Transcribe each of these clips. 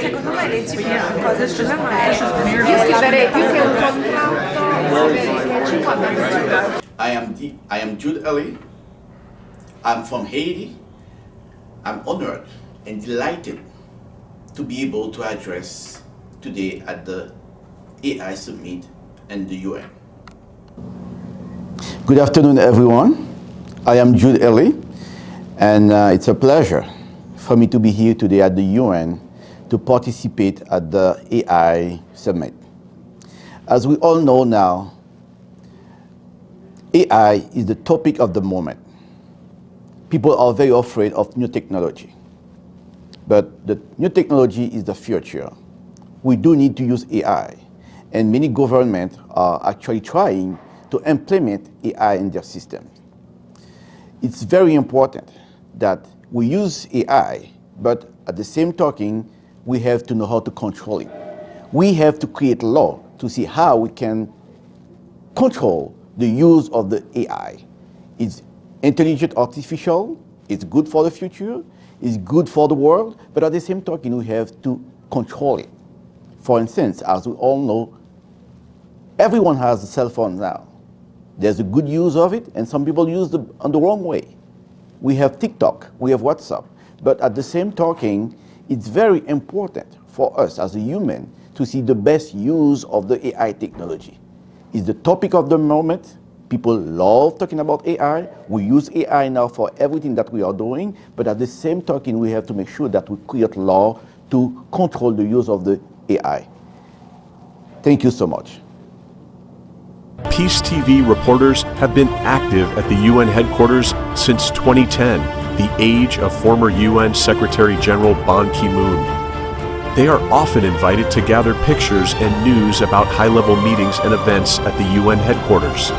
Secondo me le differenti cose, io scriverei più che un contratto, scriverei 50 I am Jude Elie. I'm from Haiti. I'm honored and delighted to be able to address today at the AI Summit and the UN. Good afternoon, everyone. I am Jude Elie, and it's a pleasure for me to be here today at the UN to participate at the AI Summit. As we all know now, AI is the topic of the moment. People are very afraid of new technology, but the new technology is the future. We do need to use AI, and many governments are actually trying to implement AI in their systems. It's very important that we use AI, but at the same token, we have to know how to control it. We have to create law to see how we can control the use of the AI. It's intelligent artificial, it's good for the future, it's good for the world, but at the same token, we have to control it. For instance, as we all know, everyone has a cell phone now. There's a good use of it, and some people use it on the wrong way. We have TikTok, we have WhatsApp, but at the same token, it's very important for us as a human to see the best use of the AI technology. It's the topic of the moment. People love talking about AI. We use AI now for everything that we are doing, but at the same token, we have to make sure that we create law to control the use of the AI. Thank you so much. Peace TV reporters have been active at the UN headquarters since 2010, the age of former UN Secretary General Ban Ki-moon. They are often invited to gather pictures and news about high-level meetings and events at the UN headquarters.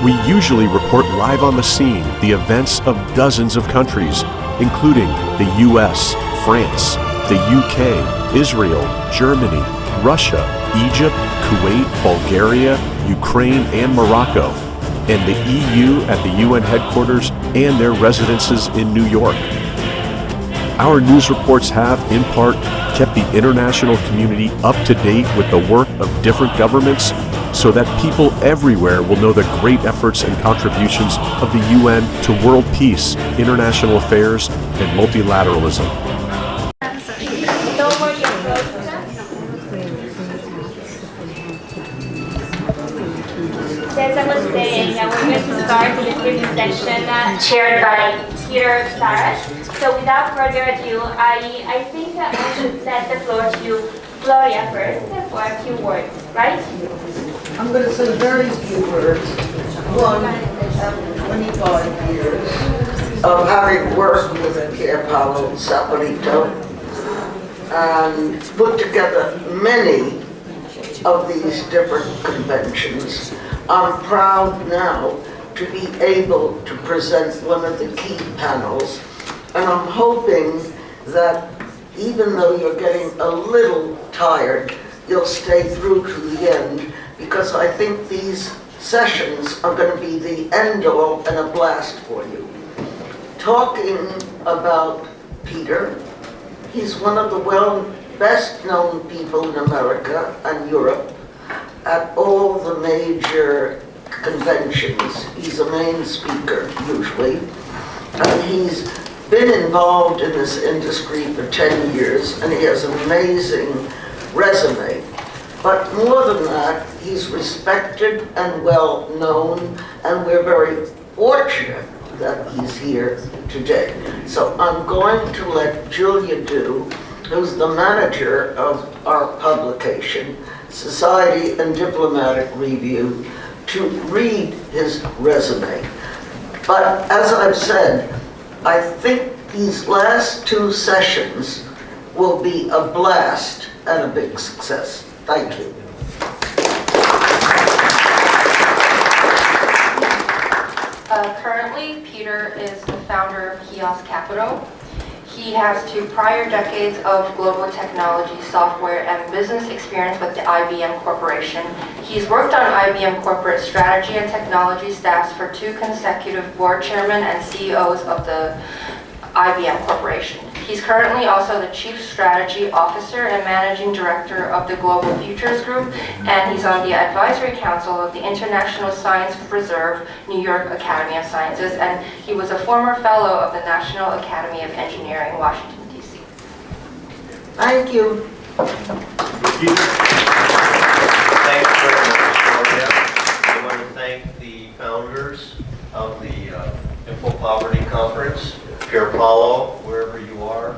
We usually report live on the scene the events of dozens of countries, including the US, France, the UK, Israel, Germany, Russia, Egypt, Kuwait, Bulgaria, Ukraine, and Morocco, and the EU at the UN headquarters and their residences in New York. Our news reports have, in part, kept the international community up to date with the work of different governments so that people everywhere will know the great efforts and contributions of the UN to world peace, international affairs, and multilateralism. As I was saying, we're going to start the briefing session chaired by Peter Saras. So without further ado, I think I should let the floor to Gloria first for a few words, right? I'm going to say very few words. One, after 25 years of having worked with Pier Paolo Saporito and put together many of these different conventions, I'm proud now to be able to present one of the key panels, and I'm hoping that even though you're getting a little tired, you'll stay through to the end, because I think these sessions are going to be the end all and a blast for you. Talking about Peter, he's one of the best known people in America and Europe at all the major conventions. He's a main speaker usually, and he's been involved in this industry for 10 years, and he has an amazing resume. But more than that, he's respected and well known, and we're very fortunate that he's here today. So I'm going to let Julia do, who's the manager of our publication, Society and Diplomatic Review, to read his resume. But as I've said, I think these last two sessions will be a blast and a big success. Thank you. Currently, Peter is the founder of Kiosk Capital. He has 2 prior decades of global technology, software, and business experience with the IBM Corporation. He's worked on IBM corporate strategy and technology staffs for 2 consecutive board chairmen and CEOs of the IBM Corporation. He's currently also the Chief Strategy Officer and Managing Director of the Global Futures Group, and he's on the Advisory Council of the International Science Reserve, New York Academy of Sciences, and he was a former Fellow of the National Academy of Engineering, Washington, D.C. Thank you. Thanks very much, Gloria. I want to thank the founders of the Info Poverty Conference, Pier Paolo, wherever you are.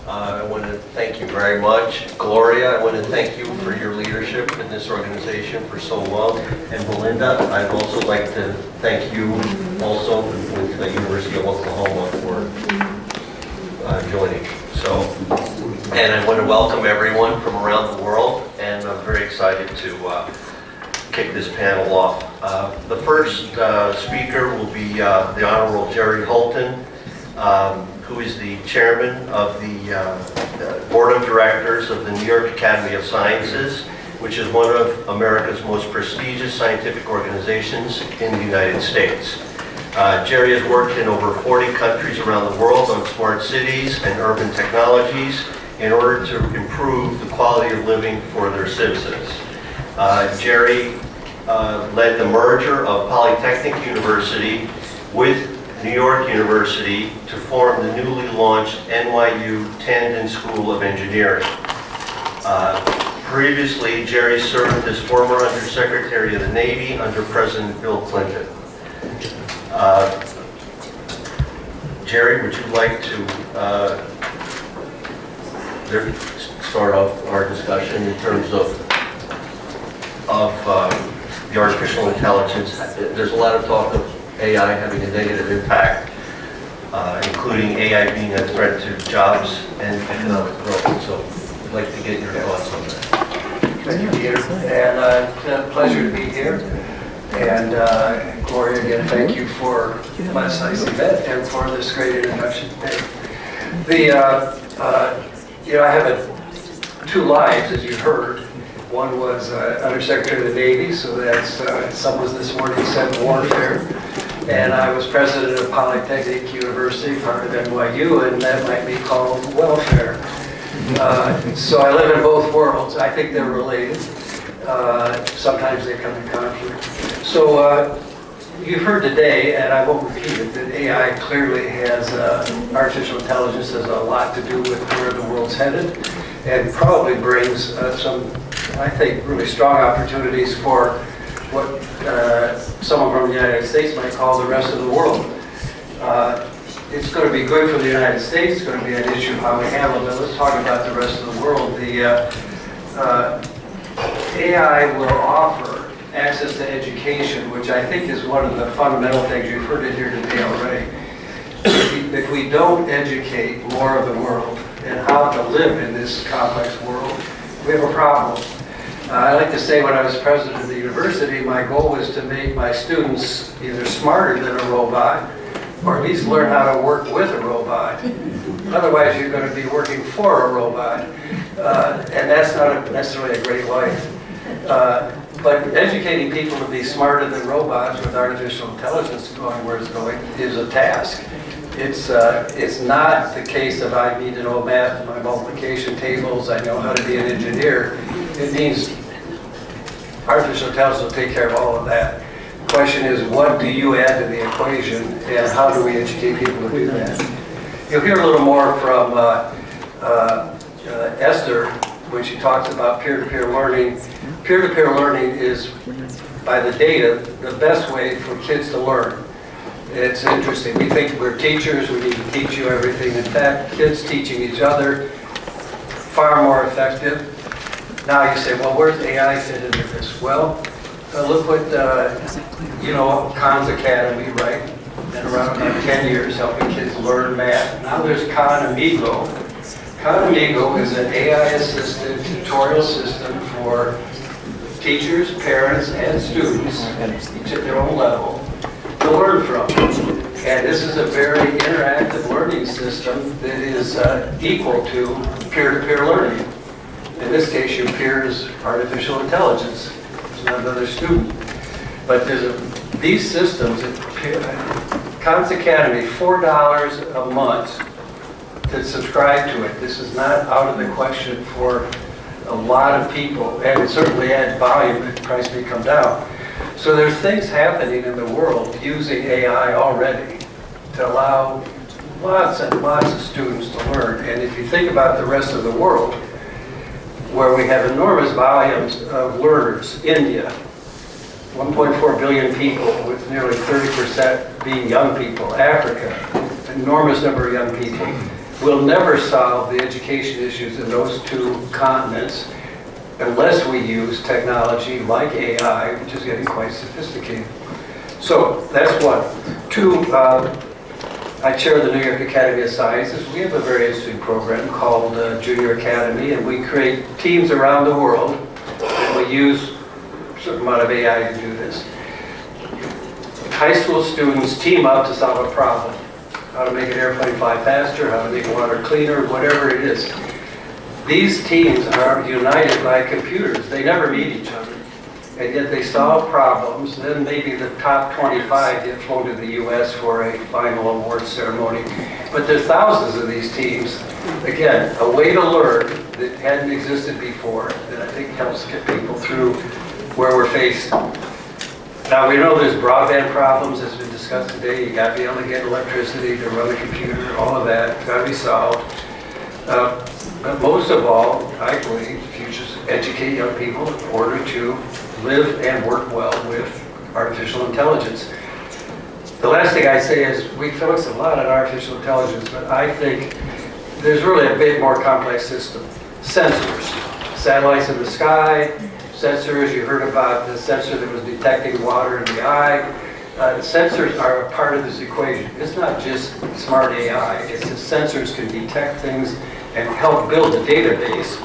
I want to thank you very much. Gloria, I want to thank you for your leadership in this organization for so long. And Belinda, I'd also like to thank you also with the University of Oklahoma for joining. And I want to welcome everyone from around the world, and I'm very excited to kick this panel off. The first speaker will be the Honorable Jerry Holton, who is the chairman of the Board of Directors of the New York Academy of Sciences, which is one of America's most prestigious scientific organizations in the United States. Jerry has worked in over 40 countries around the world on smart cities and urban technologies in order to improve the quality of living for their citizens. Jerry led the merger of Polytechnic University with New York University to form the newly launched NYU Tandon School of Engineering. Previously, Jerry served as former Undersecretary of the Navy under President Bill Clinton. Jerry, would you like to start off our discussion in terms of the artificial intelligence? There's a lot of talk of AI having a negative impact, including AI being a threat to jobs and economic growth. So I'd like to get your thoughts on that. Thank you, Peter. And it's a pleasure to be here. And Gloria, again, thank you for last night's event and for this great introduction today. I have 2 lives, as you heard. One was Undersecretary of the Navy, so that's, someone this morning said warfare. And I was president of Polytechnic University, part of NYU, and that might be called welfare. So I live in both worlds. I think they're related. Sometimes they come in conflict. So you've heard today, and I won't repeat it, that AI clearly has, artificial intelligence has a lot to do with where the world's headed, and probably brings some, I think, really strong opportunities for what someone from the United States might call the rest of the world. It's going to be good for the United States. It's going to be an issue how we handle it. Let's talk about the rest of the world. The AI will offer access to education, which I think is one of the fundamental things. You've heard it here today already. If we don't educate more of the world and how to live in this complex world, we have a problem. I like to say when I was president of the university, my goal was to make my students either smarter than a robot or at least learn how to work with a robot. Otherwise, you're going to be working for a robot, and that's not necessarily a great life. But educating people to be smarter than robots with artificial intelligence going where it's going is a task. It's not the case that I need to know math, my multiplication tables, I know how to be an engineer. It means artificial intelligence will take care of all of that. The question is, what do you add to the equation, and how do we educate people to do that? You'll hear a little more from Esther when she talks about peer-to-peer learning. Peer-to-peer learning is, by the data, the best way for kids to learn. It's interesting. We think we're teachers, we need to teach you everything. In fact, kids teaching each other, far more effective. Now you say, well, where's AI fit into this? Well, look what, Khan's Academy, right? And around 10 years helping kids learn math. Now there's Khan Amigo. Khan Amigo is an AI-assisted tutorial system for teachers, parents, and students, each at their own level, to learn from. And this is a very interactive learning system that is equal to peer-to-peer learning. In this case, your peer is artificial intelligence. There's not another student. But these systems, Khan's Academy, $4 a month to subscribe to it. This is not out of the question for a lot of people, and certainly add volume, the price may come down. So there's things happening in the world using AI already to allow lots and lots of students to learn. And if you think about the rest of the world, where we have enormous volumes of learners, India, 1.4 billion people with nearly 30% being young people, Africa, enormous number of young people, will never solve the education issues in those two continents unless we use technology like AI, which is getting quite sophisticated. So that's one. Two, I chair the New York Academy of Sciences. We have a very interesting program called Junior Academy, and we create teams around the world, and we use a certain amount of AI to do this. High school students team up to solve a problem. How to make an airplane fly faster, how to make water cleaner, whatever it is. These teams are united by computers. They never meet each other, and yet they solve problems. Then maybe the top 25 get flown to the US for a final award ceremony. But there's thousands of these teams. Again, a way to learn that hadn't existed before that I think helps get people through where we're faced. Now we know there's broadband problems, as we discussed today. You got to be able to get electricity to run a computer, all of that got to be solved. But most of all, I believe, if you just educate young people in order to live and work well with artificial intelligence. The last thing I say is we focus a lot on artificial intelligence, but I think there's really a bit more complex system. Sensors, satellites in the sky, sensors, you heard about the sensor that was detecting water in the eye. Sensors are a part of this equation. It's not just smart AI, it's that sensors can detect things and help build a database.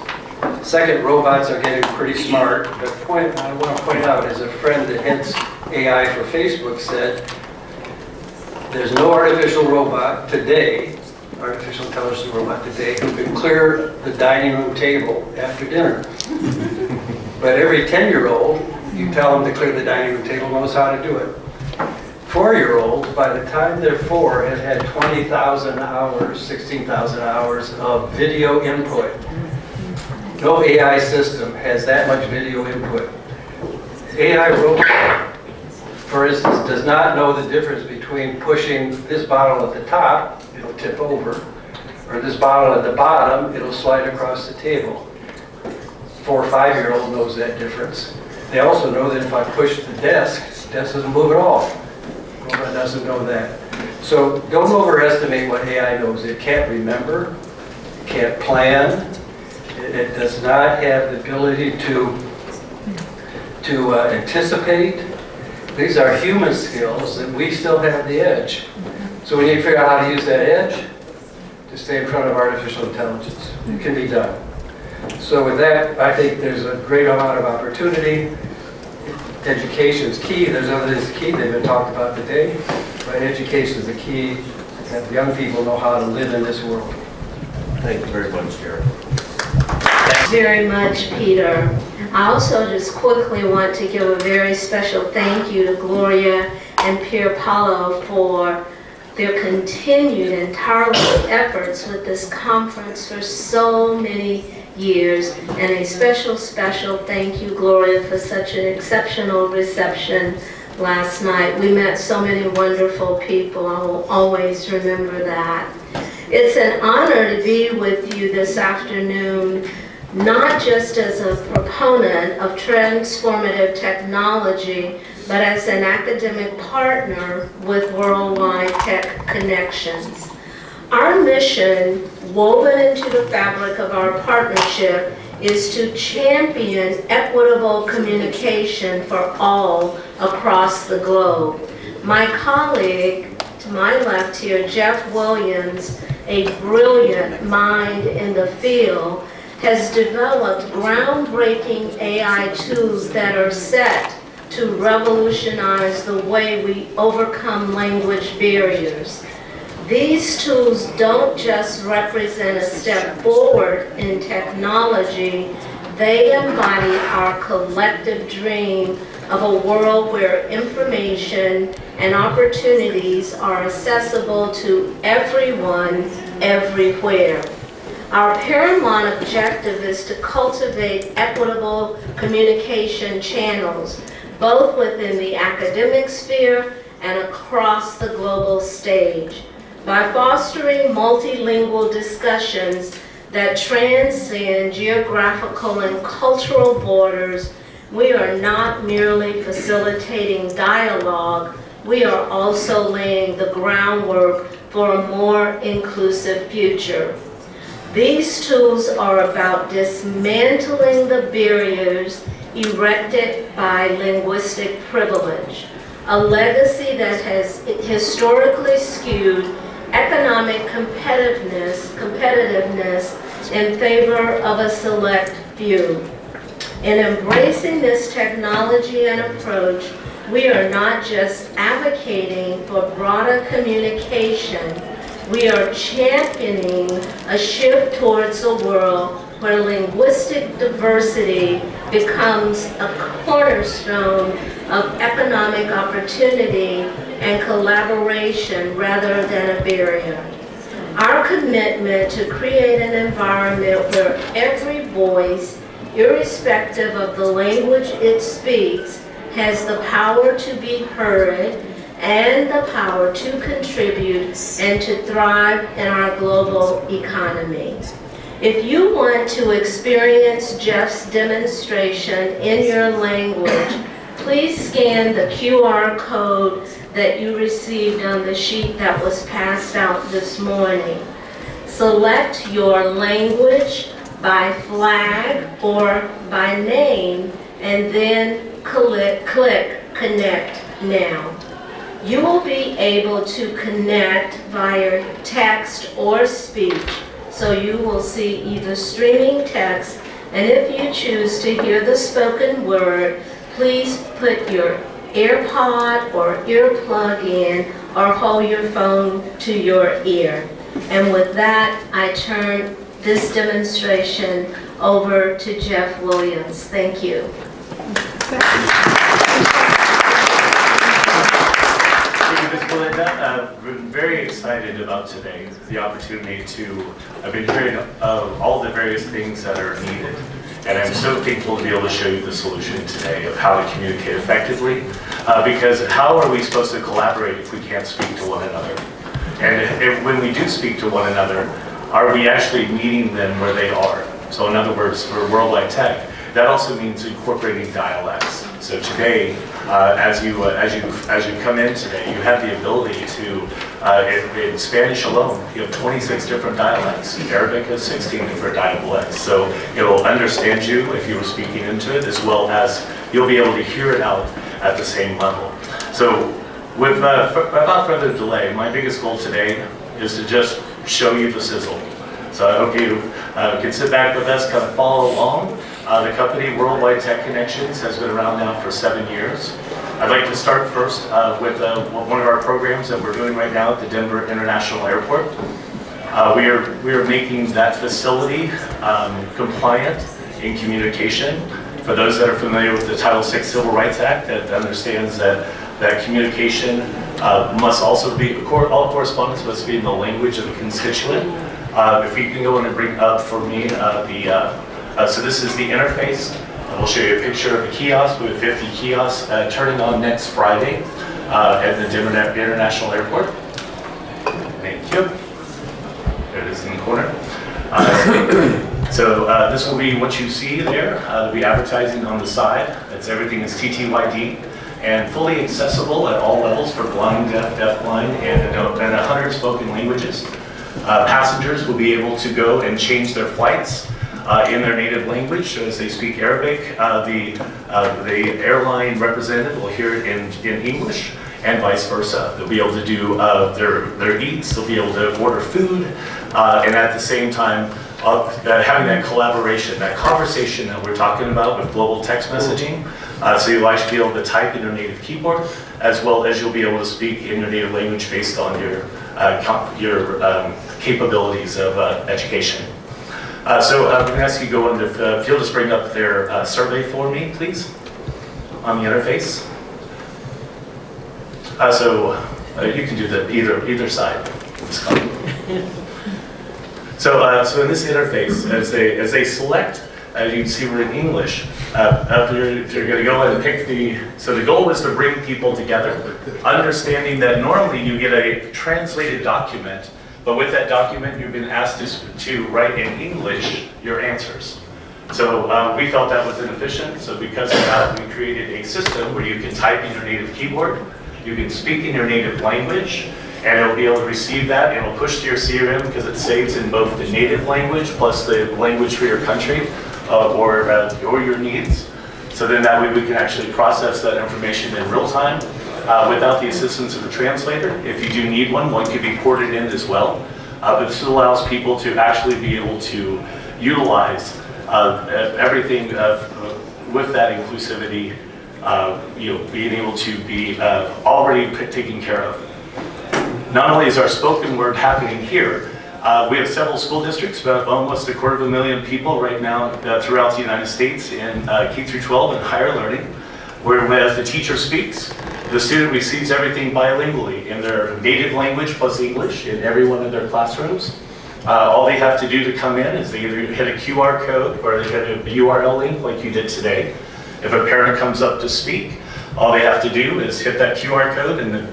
Second, robots are getting pretty smart. The point I want to point out is a friend that heads AI for Facebook said, there's no artificial robot today, artificial intelligence robot today, who can clear the dining room table after dinner. But every 10-year-old, you tell them to clear the dining room table, knows how to do it. 4-year-olds, by the time they're 4, have had 20,000 hours, 16,000 hours of video input. No AI system has that much video input. AI robot, for instance, does not know the difference between pushing this bottle at the top, it'll tip over, or this bottle at the bottom, it'll slide across the table. 4 or 5-year-old knows that difference. They also know that if I push the desk doesn't move at all. Robot doesn't know that. So don't overestimate what AI knows. It can't remember, it can't plan, it does not have the ability to anticipate. These are human skills, and we still have the edge. So we need to figure out how to use that edge to stay in front of artificial intelligence. It can be done. So with that, I think there's a great amount of opportunity. Education is key. There's other things key that have been talked about today, but education is the key. That young people know how to live in this world. Thank you very much, Jared. Very much, Peter. I also just quickly want to give a very special thank you to Gloria and Pier Paolo for their continued and tireless efforts with this conference for so many years, and a special thank you, Gloria, for such an exceptional reception last night. We met so many wonderful people. I will always remember that. It's an honor to be with you this afternoon, not just as a proponent of transformative technology, but as an academic partner with Worldwide Tech Connections. Our mission, woven into the fabric of our partnership, is to champion equitable communication for all across the globe. My colleague to my left here, Jeff Williams, a brilliant mind in the field, has developed groundbreaking AI tools that are set to revolutionize the way we overcome language barriers. These tools don't just represent a step forward in technology, They embody our collective dream of a world where information and opportunities are accessible to everyone, everywhere. Our paramount objective is to cultivate equitable communication channels, both within the academic sphere and across the global stage. By fostering multilingual discussions that transcend geographical and cultural borders, we are not merely facilitating dialogue, we are also laying the groundwork for a more inclusive future. These tools are about dismantling the barriers erected by linguistic privilege, a legacy that has historically skewed economic competitiveness in favor of a select few. In embracing this technology and approach, we are not just advocating for broader communication, we are championing a shift towards a world where linguistic diversity becomes a cornerstone of economic opportunity and collaboration rather than a barrier. Our commitment to create an environment where every voice, irrespective of the language it speaks, has the power to be heard and the power to contribute and to thrive in our global economy. If you want to experience Jeff's demonstration in your language, please scan the QR code that you received on the sheet that was passed out this morning. Select your language by flag or by name, and then click Connect Now. You will be able to connect via text or speech, so you will see either streaming text, and if you choose to hear the spoken word, please put your AirPod or earplug in or hold your phone to your ear. And with that, I turn this demonstration over to Jeff Williams. Thank you. Ms. Belinda, we're very excited about today, the opportunity to, I've been hearing all the various things that are needed, and I'm so thankful to be able to show you the solution today of how to communicate effectively, because how are we supposed to collaborate if we can't speak to one another? And when we do speak to one another, are we actually meeting them where they are? So in other words, for Worldwide Tech, that also means incorporating dialects. So today, as you come in today, you have the ability to, in Spanish alone, you have 26 different dialects. Arabic has 16 different dialects. So it will understand you if you were speaking into it, as well as you'll be able to hear it out at the same level. So without further delay, my biggest goal today is to just show you the sizzle. So I hope you can sit back with us, kind of follow along. The company, Worldwide Tech Connections, has been around now for 7 years. I'd like to start first with one of our programs that we're doing right now at the Denver International Airport. We are making that facility compliant in communication. For those that are familiar with the Title VI Civil Rights Act, that understands that communication must also be, all correspondence must be in the language of the constituent. If you can go in and bring up for me so this is the interface. We'll show you a picture of the kiosk. We have 50 kiosks turning on next Friday at the Denver International Airport. Thank you. There it is in the corner. So this will be what you see there. There'll be advertising on the side. Everything is TTYD and fully accessible at all levels for blind, deaf, deafblind, and 100 spoken languages. Passengers will be able to go and change their flights in their native language. So as they speak Arabic, the airline representative will hear it in English, and vice versa. They'll be able to do their eats, they'll be able to order food, and at the same time, having that collaboration, that conversation that we're talking about with global text messaging. So you'll actually be able to type in your native keyboard, as well as you'll be able to speak in your native language based on your capabilities of education. So I'm going to ask you to go into, if you'll just bring up their survey for me, please, on the interface. You can do the either side. So in this interface, as they select, as you can see, we're in English. You're going to go ahead and pick so the goal is to bring people together, understanding that normally you get a translated document, but with that document you've been asked to write in English your answers. So we felt that was inefficient, so because of that we created a system where you can type in your native keyboard, you can speak in your native language, and it'll be able to receive that, and it'll push to your CRM because it saves in both the native language plus the language for your country or your needs. So then that way we can actually process that information in real time without the assistance of a translator. If you do need one could be ported in as well. But this allows people to actually be able to utilize everything with that inclusivity, being able to be already taken care of. Not only is our spoken word happening here, we have several school districts, about almost 250,000 people right now throughout the United States in K through 12 and higher learning, where as the teacher speaks, the student receives everything bilingually in their native language plus English in every one of their classrooms. All they have to do to come in is they either hit a QR code or they hit a URL link like you did today. If a parent comes up to speak, all they have to do is hit that QR code and the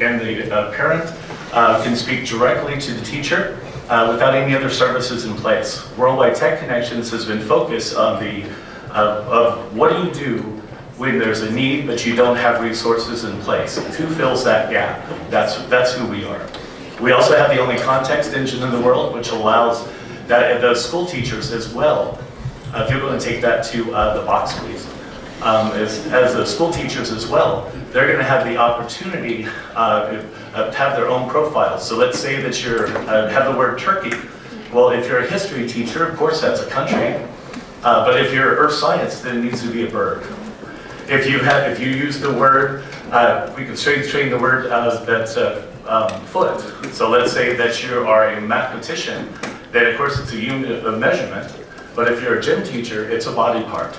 parent can speak directly to the teacher without any other services in place. Worldwide Tech Connections has been focused on of what do you do when there's a need but you don't have resources in place? Who fills that gap? That's who we are. We also have the only context engine in the world, which allows that the school teachers as well. If you're going to take that to the box, please. As the school teachers as well, they're going to have the opportunity to have their own profiles. So let's say that you have the word Turkey. Well, if you're a history teacher, of course that's a country. But if you're earth science, then it needs to be a bird. If you use the word, we can train the word that's foot. So let's say that you are a mathematician, then of course it's a unit of measurement. But if you're a gym teacher, it's a body part.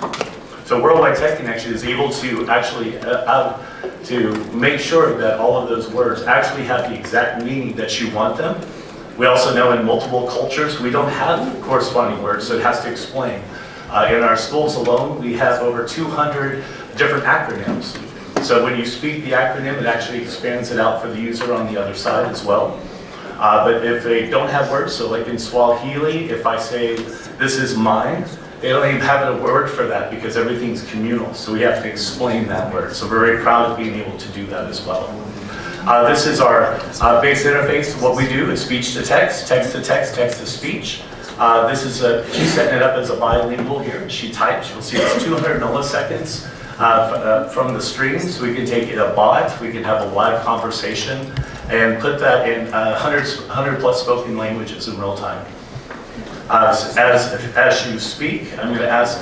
So Worldwide Tech Connection is able to actually to make sure that all of those words actually have the exact meaning that you want them. We also know in multiple cultures we don't have corresponding words, so it has to explain. In our schools alone, we have over 200 different acronyms. So when you speak the acronym, it actually expands it out for the user on the other side as well. But if they don't have words, so like in Swahili, if I say, this is mine, they don't even have a word for that because everything's communal. So we have to explain that word. So we're very proud of being able to do that as well. This is our base interface. What we do is speech to text, text to text, text to speech. This is she's setting it up as a bilingual here. She types. You'll see it's 200 milliseconds from the stream. So we can take it a bot. We can have a live conversation and put that in 100 plus spoken languages in real time. As you speak, I'm going to ask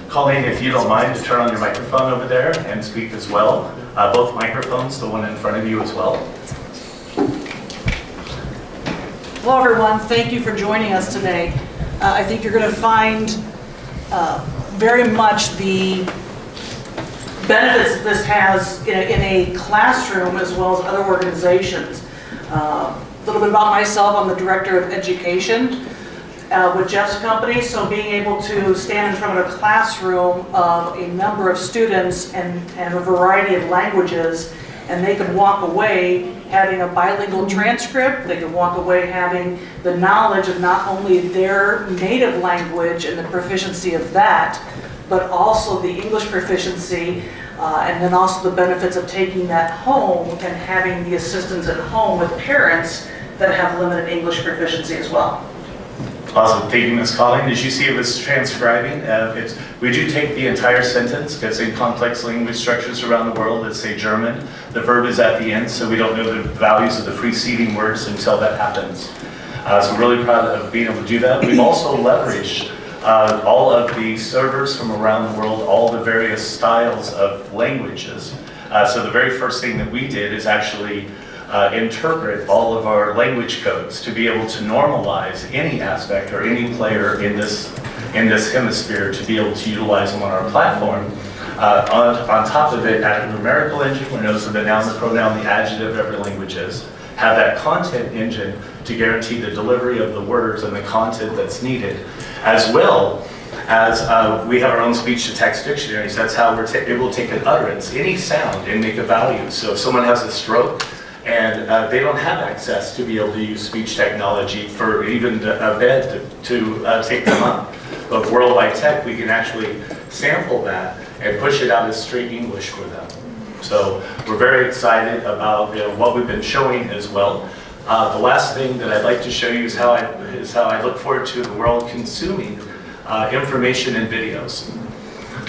Colleen, if you don't mind, to turn on your microphone over there and speak as well. Both microphones, the one in front of you as well. Hello everyone, thank you for joining us today. I think you're going to find very much the benefits that this has in a classroom as well as other organizations. A little bit about myself, I'm the Director of Education with Jeff's company, so being able to stand in front of a classroom of a number of students and a variety of languages, and they could walk away having a bilingual transcript, they could walk away having the knowledge of not only their native language and the proficiency of that, but also the English proficiency, and then also the benefits of taking that home and having the assistance at home with parents that have limited English proficiency as well. Awesome, thank you, Ms. Colleen. As you see, it was transcribing. We do take the entire sentence because in complex language structures around the world, let's say German, the verb is at the end, so we don't know the values of the preceding words until that happens. So we're really proud of being able to do that. We've also leveraged all of the servers from around the world, all the various styles of languages. So the very first thing that we did is actually interpret all of our language codes to be able to normalize any aspect or any player in this hemisphere to be able to utilize them on our platform. On top of it, add a numerical engine, where it knows the noun, the pronoun, the adjective, every language is. Have that content engine to guarantee the delivery of the words and the content that's needed, as well as we have our own speech-to-text dictionaries. That's how we're able to take an utterance, any sound, and make a value. So if someone has a stroke and they don't have access to be able to use speech technology for even a bed to take them up, but with Worldwide Tech, we can actually sample that and push it out as straight English for them. So we're very excited about what we've been showing as well. The last thing that I'd like to show you is how I look forward to the world consuming information and videos.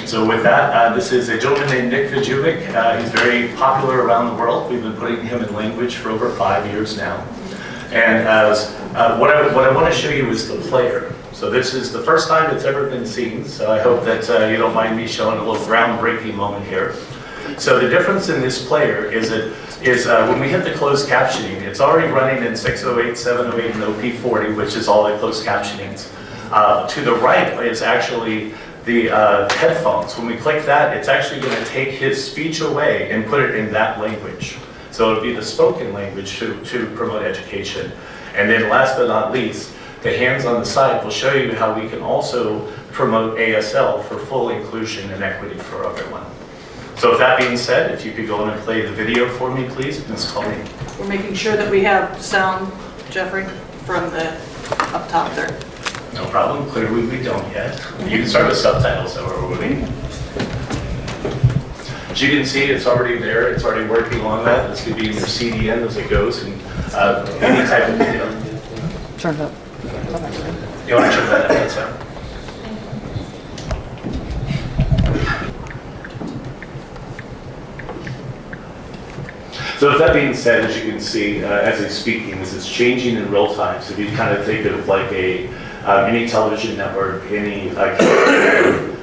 So with that, this is a gentleman named Nick Vijuvic. He's very popular around the world. We've been putting him in language for over 5 years now. And what I want to show you is the player. So this is the first time it's ever been seen, so I hope that you don't mind me showing a little groundbreaking moment here. So the difference in this player is when we hit the closed captioning, it's already running in 608, 708, and OP40, which is all the closed captionings. To the right is actually the headphones. When we click that, it's actually going to take his speech away and put it in that language. So it'll be the spoken language to promote education. And then last but not least, the hands on the side will show you how we can also promote ASL for full inclusion and equity for everyone. So with that being said, if you could go on and play the video for me, please, Ms. Colleen. We're making sure that we have sound, Jeffrey, from the up top there. No problem. Clearly we don't yet. You can start with subtitles, however, would we? As you can see, it's already there. It's already working on that. This could be in your CDN as it goes, and any type of video. Turn it up. You want to turn that up? That's it. So with that being said, as you can see, as he's speaking, this is changing in real time. So if you kind of think of like any television network, any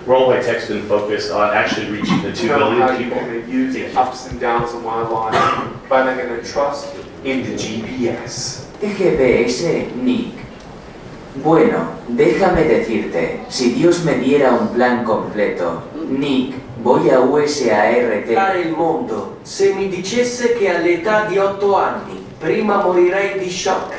Worldwide Tech's been focused on actually reaching the 2 billion people. You're going to use the ups and downs of my life, but I'm going to trust in the GPS. GPS, Nick. Bueno, déjame decirte, si Dios me diera un plan completo, Nick, voy a USART. Il mondo, se mi dicesse che all'età di 8 anni, prima morirei di shock.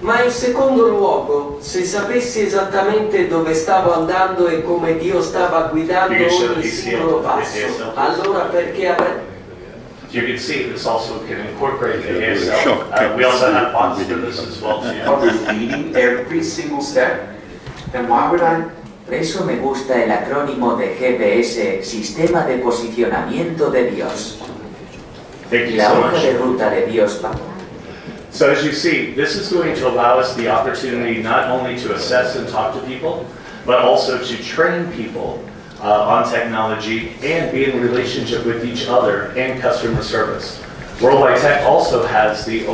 Ma in secondo luogo, se sapessi esattamente dove stavo andando e come Dio stava guidando ogni singolo passo, allora perché avrei... You can see this also can incorporate the ASL. We also have bots for this as well too. Are leading every single step? And why would I? Por eso me gusta el acrónimo de GPS, Sistema de Posicionamiento de Dios. Thank you La so hoja much. de ruta de Dios. So as you see, this is going to allow us the opportunity not only to assess and talk to people, but also to train people on technology and be in relationship with each other and customer service. Worldwide Tech also has the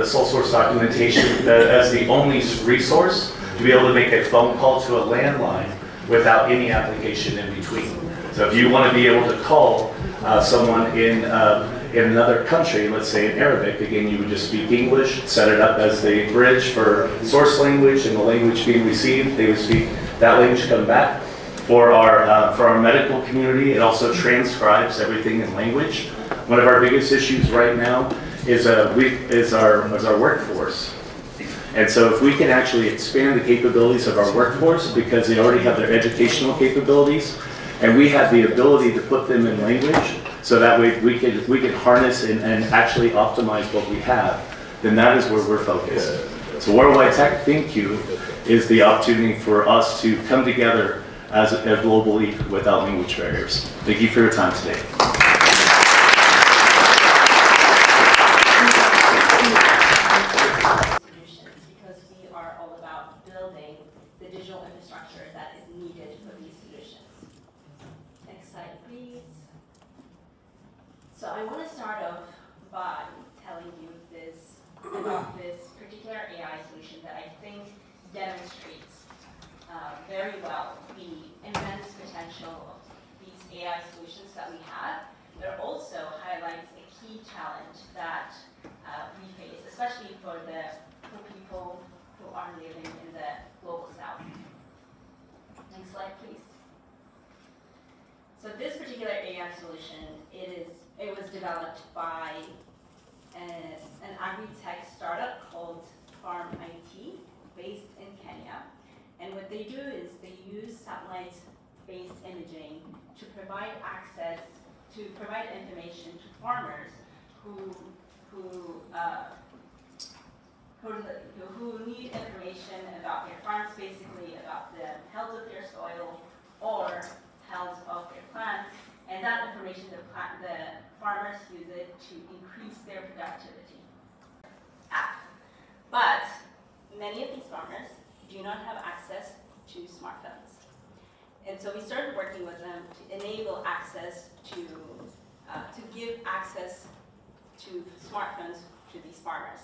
sole source documentation as the only resource to be able to make a phone call to a landline without any application in between. So if you want to be able to call someone in another country, let's say in Arabic, again, you would just speak English, set it up as the bridge for source language and the language being received. They would speak that language, come back. For our medical community, it also transcribes everything in language. One of our biggest issues right now is our workforce. And so if we can actually expand the capabilities of our workforce, because they already have their educational capabilities, and we have the ability to put them in language, so that way we can harness and actually optimize what we have, then that is where we're focused. So Worldwide Tech, thank you, is the opportunity for us to come together as globally without language barriers. Thank you for your time today. Because we are all about building the digital infrastructure that is needed for these solutions. Next slide, please. So I want to start off by telling you about this particular AI solution that I think demonstrates very well the immense potential of these AI solutions that we have, but also highlights a key challenge that especially for people who are living in the global south. Next slide, please. So this particular AI solution, it was developed by an agri-tech startup called Farm IT, based in Kenya. And what they do is they use satellite-based imaging to provide access, to provide information to farmers who need information about their farms, basically about the health of their soil or health of their plants, and that information the farmers use it to increase their productivity. But many of these farmers do not have access to smartphones. And so we started working with them to enable access to give access to smartphones to these farmers.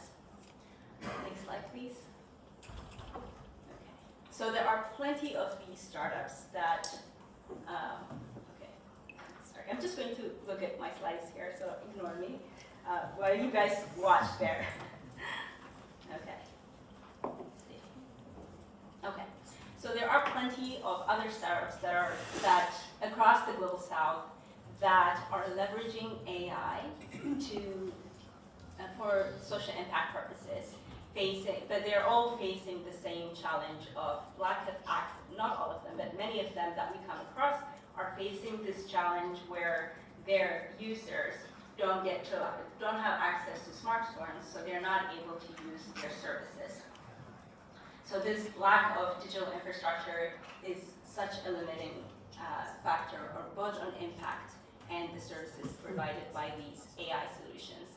Next slide, please. Okay. So there are plenty of these startups that, sorry, I'm just going to look at my slides here, so ignore me while you guys watch there. Okay. Let's see. Okay. So there are plenty of other startups that across the global south that are leveraging AI for social impact purposes, but they're all facing the same challenge of lack of access. Not all of them, but many of them that we come across are facing this challenge where their users don't have access to smartphones, so they're not able to use their services. So this lack of digital infrastructure is such a limiting factor, or both on impact and the services provided by these AI solutions.